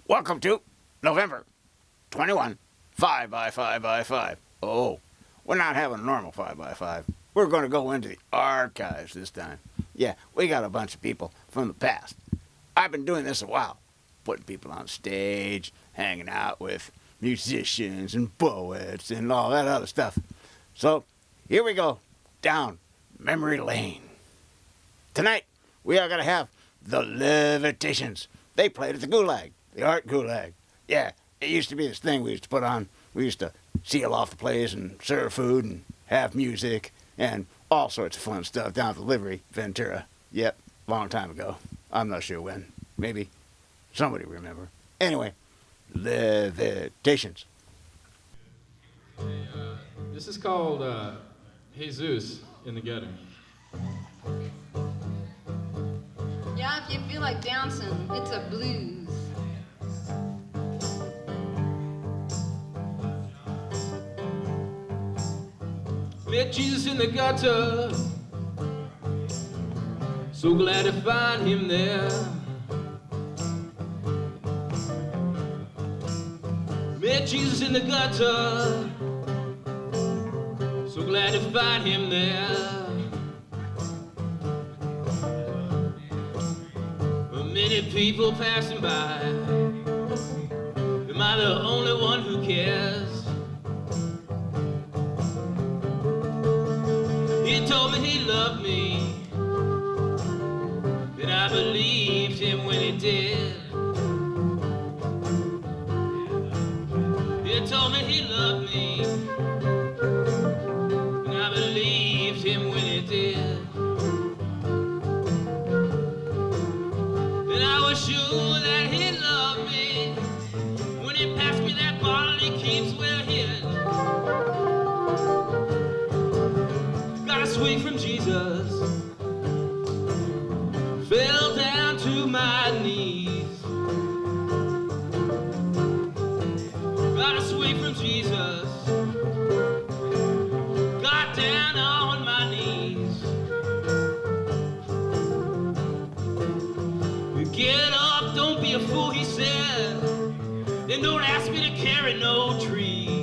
Welcome to November 21, 5 by 5 by 5. Oh, we're not having a normal 5 by 5. We're going to go into the archives this time. Yeah, we got a bunch of people from the past. I've been doing this a while, putting people on stage, hanging out with musicians and poets and all that other stuff. So, here we go, down memory lane. Tonight, we are going to have the Levitations. They played at the Gulag, the Art Gulag. Yeah, it used to be this thing we used to put on. We used to seal off the place and serve food and have music and all sorts of fun stuff down at the Livery, Ventura. Yep, long time ago. I'm not sure when. Maybe somebody remember. Anyway, Levitations. This is called Jesus in the Ghetto. Yeah, if you feel like dancing, it's a blues. Met Jesus in the gutter, so glad to find him there. Met Jesus in the gutter, so glad to find him there. Many people passing by, am I the only one who cares? He told me he loved me, and I believed him when he did. He told me he loved me, and I believed him when he did. And I was sure that he loved me when he passed me that bottle he keeps well hid. Got a swing from Jesus, fell down to my knees. Got a swing from Jesus, got down on my knees. Get up, don't be a fool, he said, and don't ask me to carry no trees.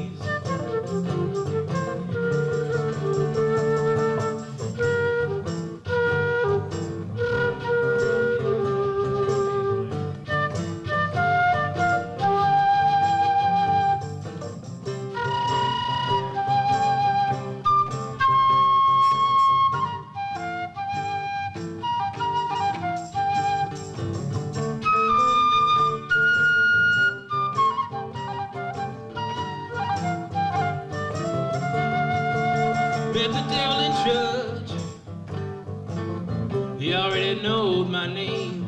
Met the devil in church, he already knowed my name.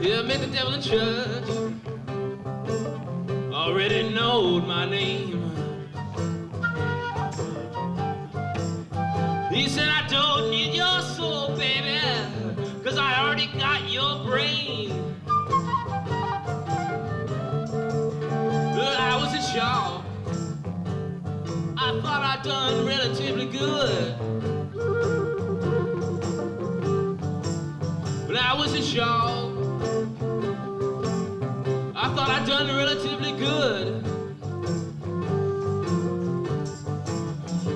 Yeah, met the devil in church, already knowed my name. He said, I don't need your soul, baby, 'cause I already got your brain. But I was in shock, I thought I'd done relatively good. But I was in shock, I thought I'd done relatively good.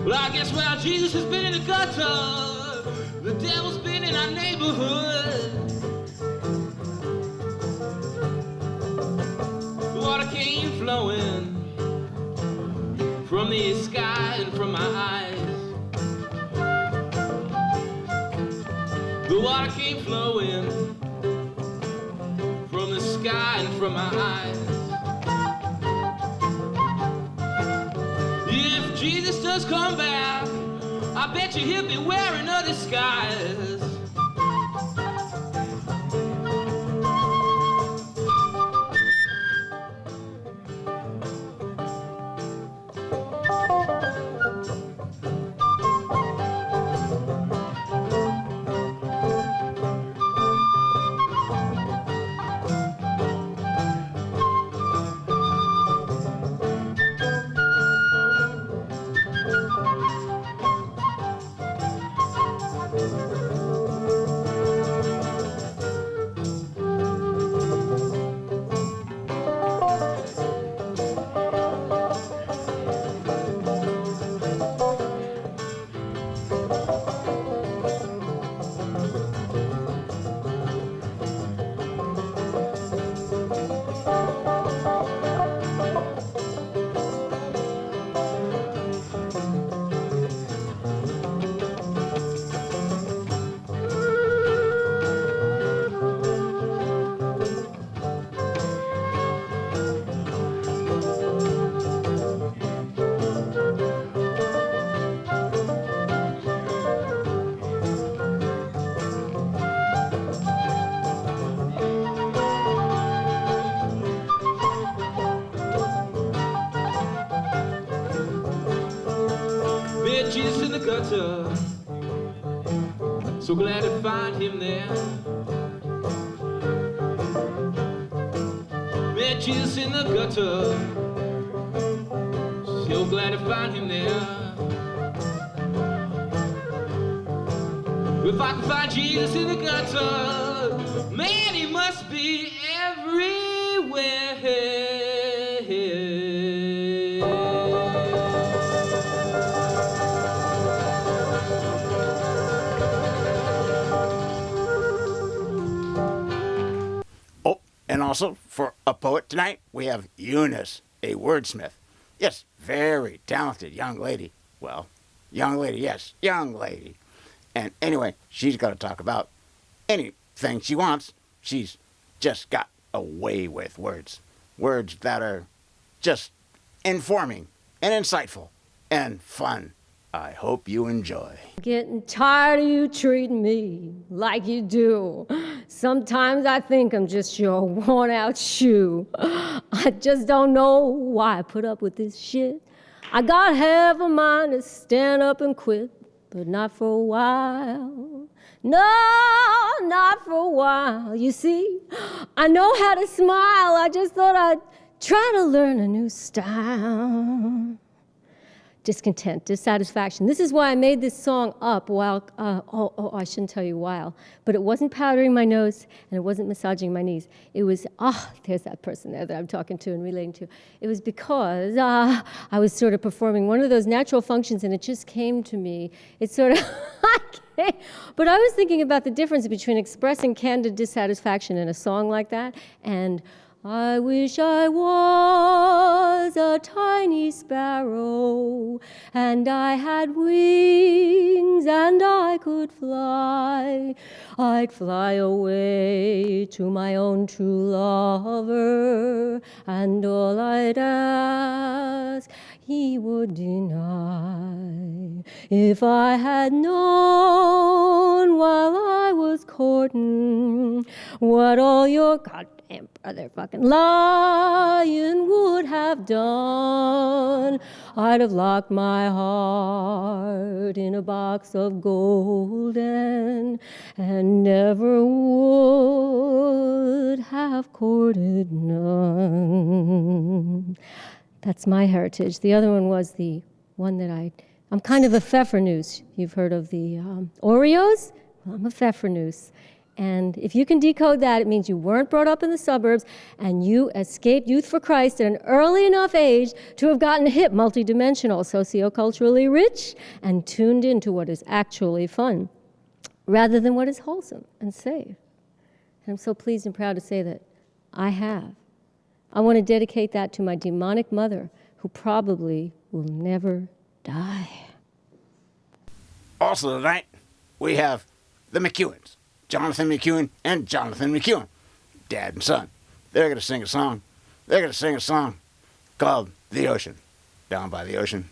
Well, I guess while Jesus has been in the gutter, the devil's been in our neighborhood. The water came flowing from the sky and from my eyes. The water came flowing from the sky and from my eyes. If Jesus does come back, I bet you he'll be wearing a disguise. Met Jesus in the gutter. So glad to find him there. Met Jesus in the gutter. So glad to find him there. If I can find Jesus in the gutter, man, he must be everywhere. Oh, and also for a poet tonight, we have Eunice, a wordsmith. Yes, very talented young lady. Well, young lady, yes, young lady. And anyway, she's going to talk about anything she wants. She's just got a way with words. Words that are just informing and insightful and fun. I hope you enjoy. Getting tired of you treating me like you do. Sometimes I think I'm just your worn-out shoe. I just don't know why I put up with this shit. I got half a mind to stand up and quit, but not for a while. No, not for a while. You see, I know how to smile. I just thought I'd try to learn a new style. Discontent, dissatisfaction. This is why I made this song up while, I shouldn't tell you while, but it wasn't powdering my nose and it wasn't massaging my knees. It was, there's that person there that I'm talking to and relating to. It was because I was sort of performing one of those natural functions and it just came to me. It's sort of, but I was thinking about the difference between expressing candid dissatisfaction in a song like that and I wish I was a tiny sparrow, and I had wings, and I could fly. I'd fly away to my own true lover, and all I'd ask he would deny. If I had known while I was courting what all your goddamn brother fucking lying would have done, I'd have locked my heart in a box of golden and never would have courted none. That's my heritage. The other one was the one that I'm kind of a pfeffernuss. You've heard of the Oreos? Well, I'm a pfeffernuss. And if you can decode that, it means you weren't brought up in the suburbs and you escaped Youth for Christ at an early enough age to have gotten hip, multidimensional, socioculturally rich, and tuned into what is actually fun, rather than what is wholesome and safe. And I'm so pleased and proud to say that I have. I want to dedicate that to my demonic mother, who probably will never die. Also tonight, we have the McEwens. Jonathan McEwen and Jonathan McEwen, dad and son. They're going to sing a song. They're going to sing a song called The Ocean. Down by the ocean,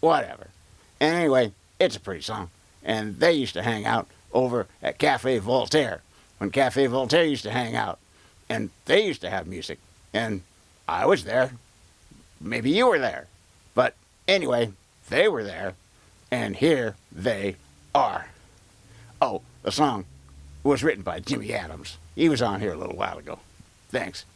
whatever. And anyway, it's a pretty song. And they used to hang out over at Cafe Voltaire, when Cafe Voltaire used to hang out. And they used to have music. And I was there. Maybe you were there. But anyway, they were there. And here they are. Oh, the song was written by Jimmy Adams. He was on here a little while ago. Thanks.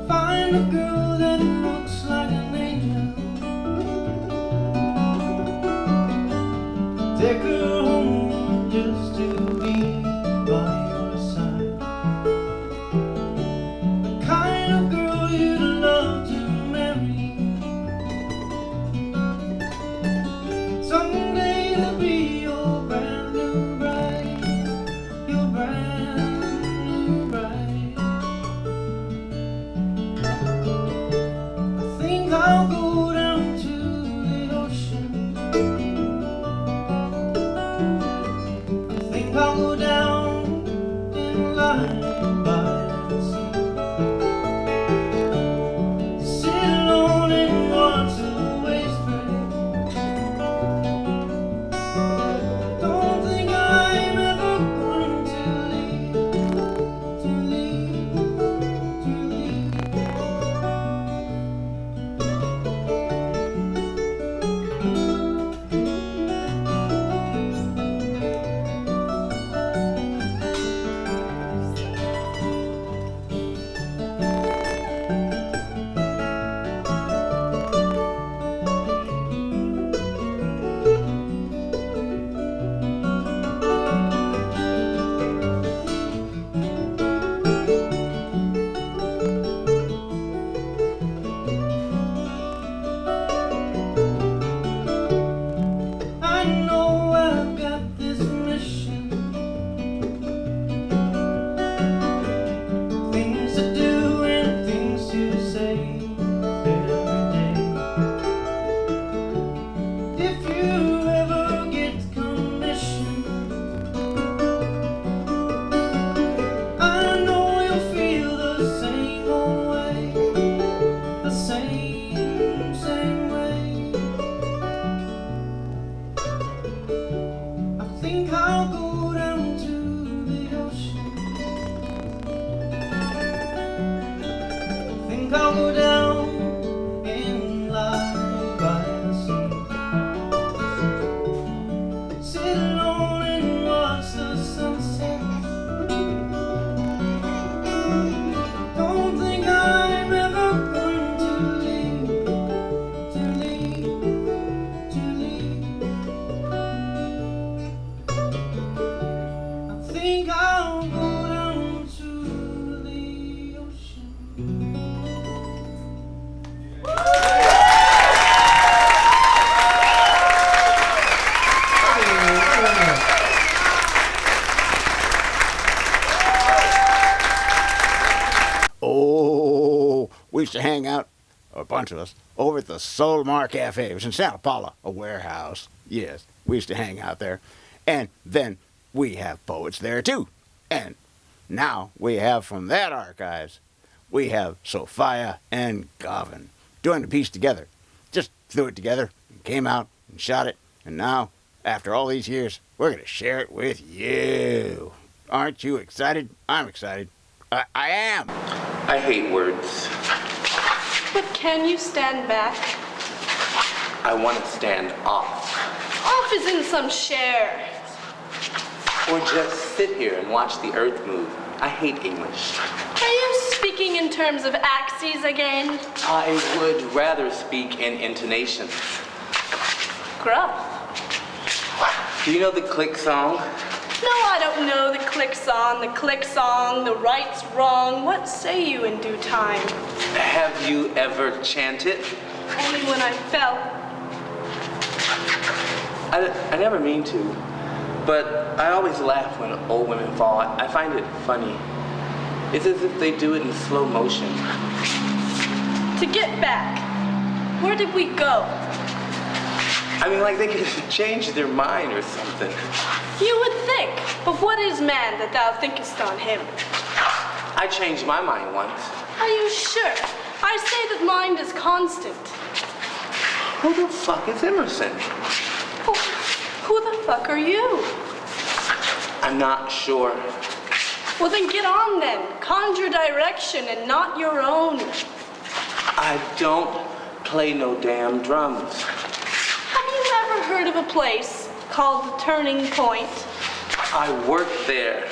Find a girl that looks like an angel. I'll go down to the ocean. I think I'll go down and lie by the sea. Sit alone and watch the waves break. Don't think I'm ever going to leave, to leave, to leave. I know I've got this mission, things to do and things to say every day. If you ever get commissioned, I know you'll feel the same old way, the same way. I think I'll go down to the ocean. I think I'll go down and lie by the sea. Sit alone and watch the sunset. Don't think I'm ever going to leave, to leave, to leave. I think I'll go down to the ocean. Oh, we used to hang out, a bunch of us, over at the Solmar Cafe. It was in Santa Paula, a warehouse. Yes, we used to hang out there. And then we have poets there too. And now we have from that archives, we have Sophia and Gavin doing the piece together. Just threw it together, and came out and shot it. And now, after all these years, we're going to share it with you. Aren't you excited? I'm excited. I am. I hate words. But can you stand back? I want to stand off. Off is in some share. Or just sit here and watch the earth move. I hate English. Are you speaking in terms of axes again? I would rather speak in intonations. Gruff. Do you know the click song? No, I don't know the clicks on, the click song, the right's wrong. What say you in due time? Have you ever chanted? Only when I fell. I never mean to, but I always laugh when old women fall. I find it funny. It's as if they do it in slow motion. To get back, where did we go? I mean, like they could have changed their mind or something. You would think, but what is man that thou thinkest on him? I changed my mind once. Are you sure? I say that mind is constant. Who the fuck is Emerson? Oh, who the fuck are you? I'm not sure. Well then get on then. Conjure direction and not your own. I don't play no damn drums. Have you ever heard of a place called the Turning Point? I work there.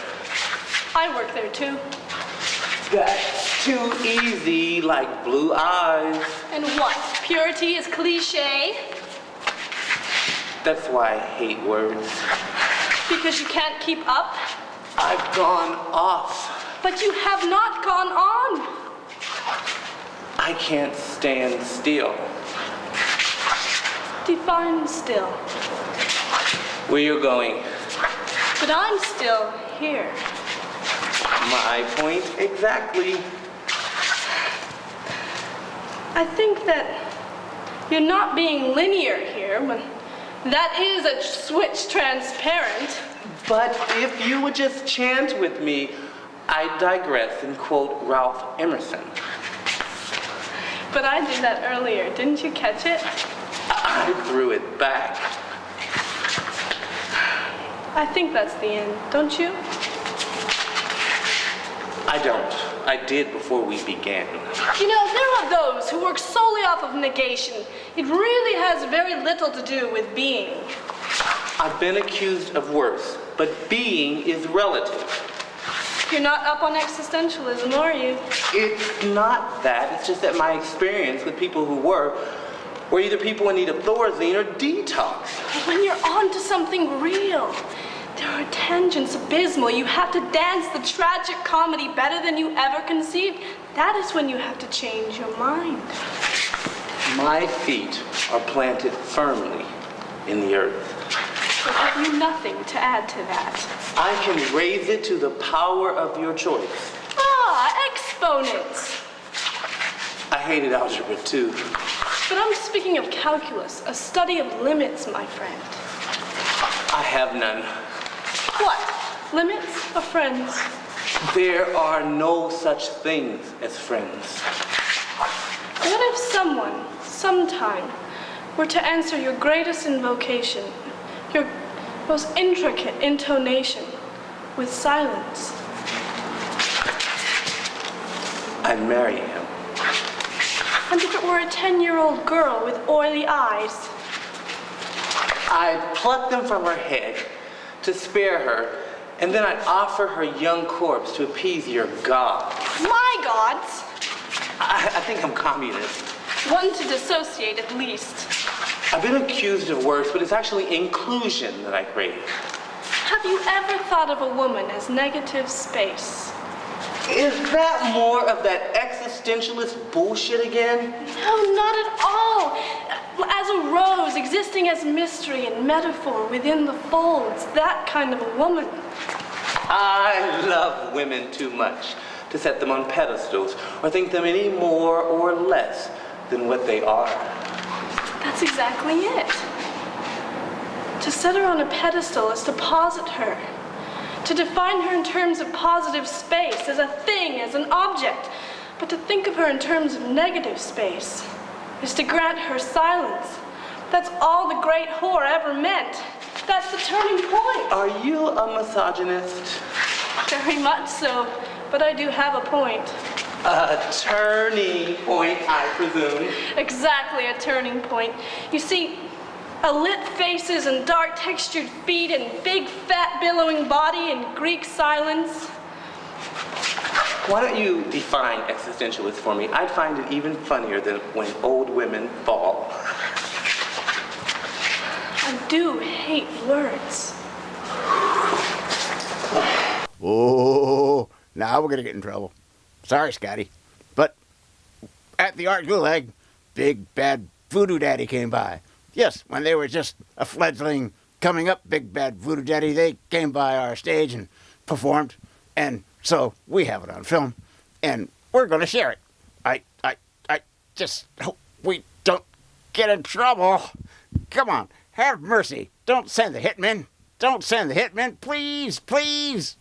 I work there too. That's too easy, like blue eyes. And what? Purity is cliche? That's why I hate words. Because you can't keep up? I've gone off. But you have not gone on. I can't stand still. Define still. Where you going? But I'm still here. My point exactly. I think that You're not being linear here. When that is a switch transparent. But if you would just chant with me, I digress and quote Ralph Emerson. But I did that earlier. Didn't you catch it? I threw it back. I think that's the end, don't you? I don't. I did before we began. You know, there are those who work solely off of negation. It really has very little to do with being. I've been accused of worse, but being is relative. You're not up on existentialism, are you? It's not that. It's just that my experience with people who were either people in need of Thorazine or detox. When you're on to something real, there are tangents abysmal. You have to dance the tragic comedy better than you ever conceived. That is when you have to change your mind. My feet are planted firmly in the earth. But have you nothing to add to that? I can raise it to the power of your choice. Ah, exponents. I hated algebra too. But I'm speaking of calculus, a study of limits, my friend. I have none. What? Limits or friends? There are no such things as friends. What if someone, sometime, were to answer your greatest invocation, your most intricate intonation, with silence? I'd marry him. And if it were a 10-year-old girl with oily eyes? I'd pluck them from her head to spare her, and then I'd offer her young corpse to appease your god. My gods! I think I'm communist. One to dissociate at least. I've been accused of worse, but it's actually inclusion that I crave. Have you ever thought of a woman as negative space? Is that more of that existentialist bullshit again? No, not at all. As a rose existing as mystery and metaphor within the folds, that kind of a woman. I love women too much to set them on pedestals or think them any more or less than what they are. That's exactly it. To set her on a pedestal is to posit her. To define her in terms of positive space, as a thing, as an object. But to think of her in terms of negative space is to grant her silence. That's all the great whore ever meant. That's the turning point. Are you a misogynist? Very much so, but I do have a point. A turning point, I presume. Exactly, a turning point. You see, a lit faces and dark textured feet and big fat billowing body and Greek silence. Why don't you define existentialist for me? I'd find it even funnier than when old women fall. I do hate words. Oh, now we're going to get in trouble. Sorry, Scotty. But at the Art Gulag, Big Bad Voodoo Daddy came by. Yes, when they were just a fledgling coming up, Big Bad Voodoo Daddy, they came by our stage and performed. And so we have it on film. And we're going to share it. I just hope we don't get in trouble. Come on, have mercy. Don't send the hitmen. Don't send the hitmen. Please, please.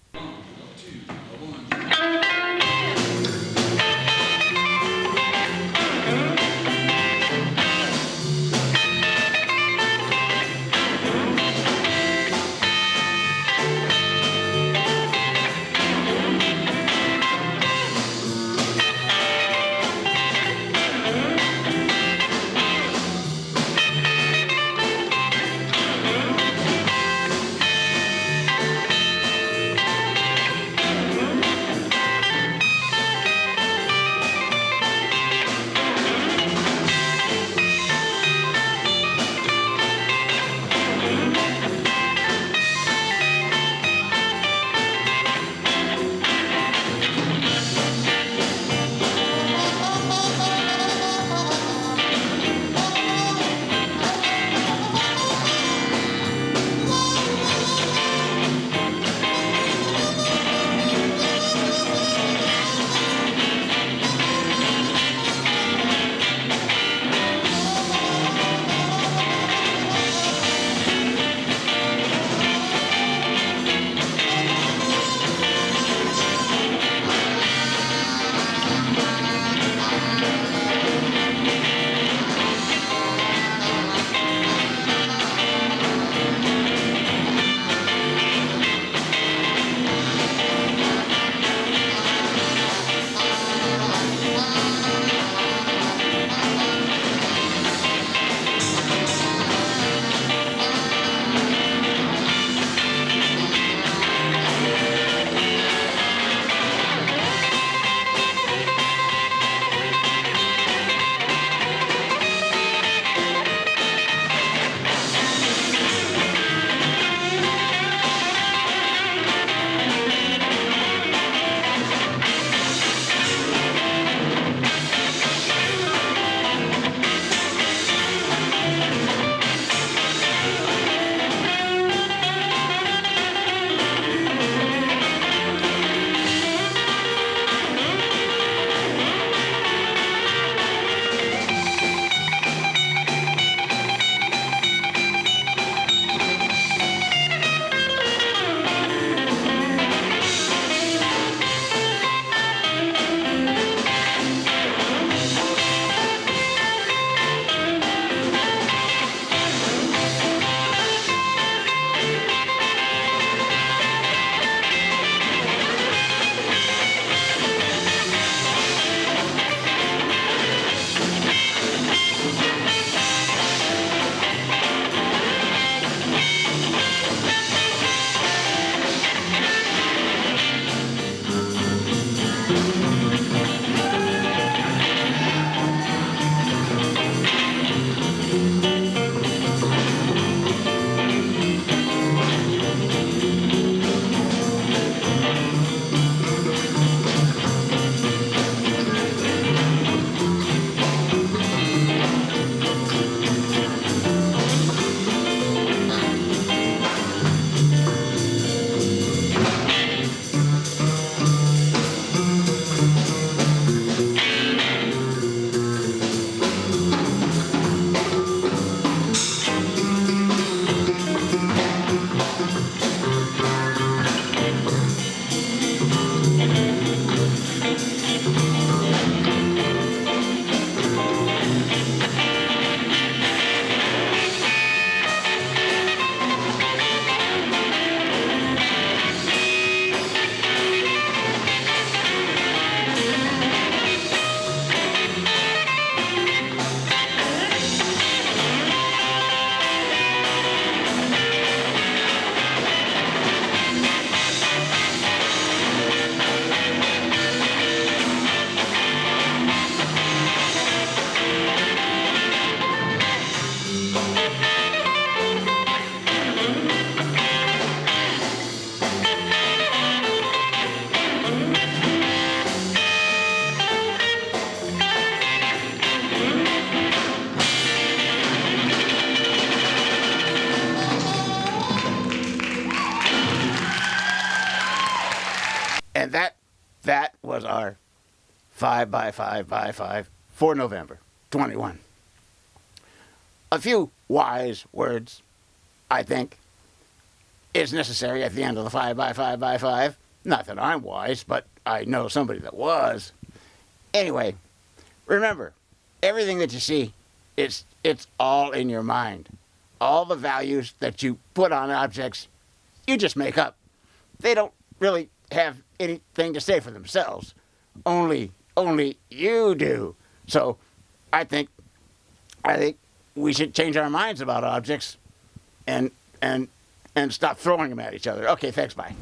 5 by 5 by 5 for November 21. A few wise words, I think, is necessary at the end of the 5 by 5 by 5. Not that I'm wise, but I know somebody that was. Anyway, remember, everything that you see, it's all in your mind. All the values that you put on objects, you just make up. They don't really have anything to say for themselves. Only you do. So I think we should change our minds about objects and stop throwing them at each other. Okay, thanks, bye.